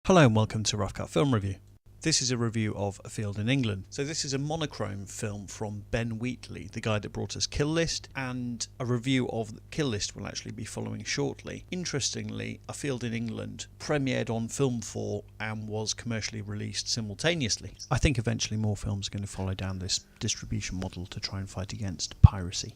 Hello and welcome to Rough Cut Film Review. This is a review of A Field in England. So this is a monochrome film from Ben Wheatley, the guy that brought us Kill List, and a review of Kill List will actually be following shortly. Interestingly, A Field in England premiered on Film 4 and was commercially released simultaneously. I think eventually more films are going to follow down this distribution model to try and fight against piracy.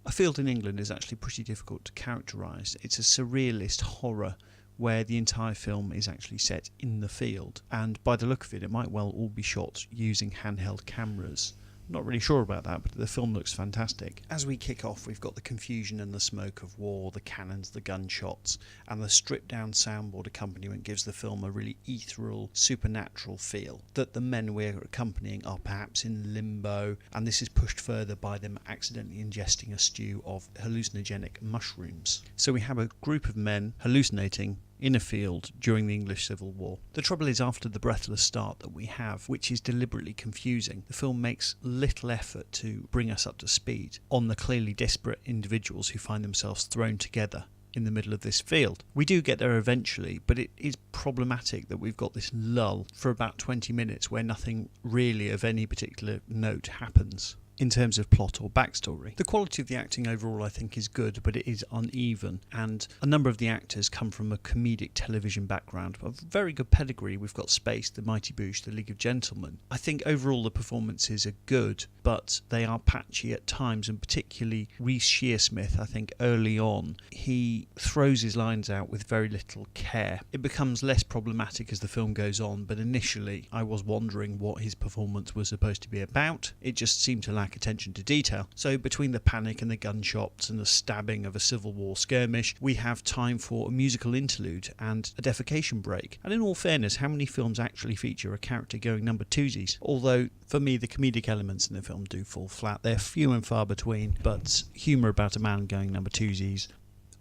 A Field in England is actually pretty difficult to characterise. It's a surrealist horror where the entire film is actually set in the field, and by the look of it, it might well all be shot using handheld cameras. Not really sure about that, but the film looks fantastic. As we kick off, we've got the confusion and the smoke of war, the cannons, the gunshots, and the stripped down soundboard accompaniment gives the film a really ethereal, supernatural feel, that the men we're accompanying are perhaps in limbo, and this is pushed further by them accidentally ingesting a stew of hallucinogenic mushrooms. So we have a group of men hallucinating in a field during the English Civil War. The trouble is, after the breathless start that we have, which is deliberately confusing, the film makes little effort to bring us up to speed on the clearly desperate individuals who find themselves thrown together in the middle of this field. We do get there eventually, but it is problematic that we've got this lull for about 20 minutes where nothing really of any particular note happens in terms of plot or backstory. The quality of the acting overall I think is good, but it is uneven, and a number of the actors come from a comedic television background of very good pedigree. We've got Space, The Mighty Boosh, The League of Gentlemen. I think overall the performances are good, but they are patchy at times, and particularly Reece Shearsmith, I think early on, he throws his lines out with very little care. It becomes less problematic as the film goes on, but initially I was wondering what his performance was supposed to be about. It just seemed to lack attention to detail. So between the panic and the gunshots and the stabbing of a Civil War skirmish, we have time for a musical interlude and a defecation break. And in all fairness, how many films actually feature a character going number twosies? Although for me the comedic elements in the film do fall flat. They're few and far between, but humour about a man going number twosies.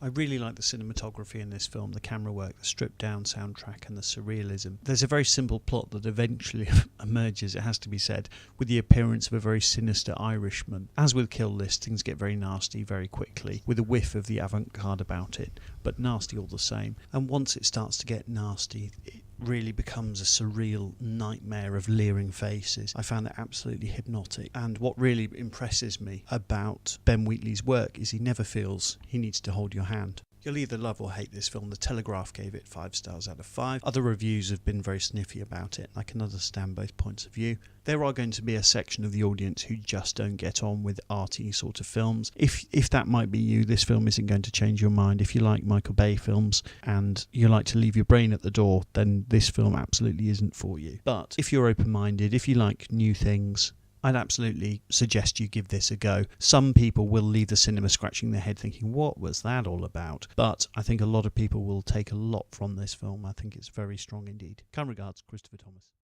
I really like the cinematography in this film, the camera work, the stripped down soundtrack and the surrealism. There's a very simple plot that eventually emerges, it has to be said, with the appearance of a very sinister Irishman. As with Kill List, things get very nasty very quickly, with a whiff of the avant-garde about it, but nasty all the same. And once it starts to get nasty, it really becomes a surreal nightmare of leering faces. I found it absolutely hypnotic, and what really impresses me about Ben Wheatley's work is he never feels he needs to hold your hand. You'll either love or hate this film. The Telegraph gave it 5 stars out of 5. Other reviews have been very sniffy about it. I can understand both points of view. There are going to be a section of the audience who just don't get on with arty sort of films. If that might be you, this film isn't going to change your mind. If you like Michael Bay films and you like to leave your brain at the door, then this film absolutely isn't for you. But if you're open-minded, if you like new things, I'd absolutely suggest you give this a go. Some people will leave the cinema scratching their head thinking, what was that all about? But I think a lot of people will take a lot from this film. I think it's very strong indeed. Kind regards, Christopher Thomas.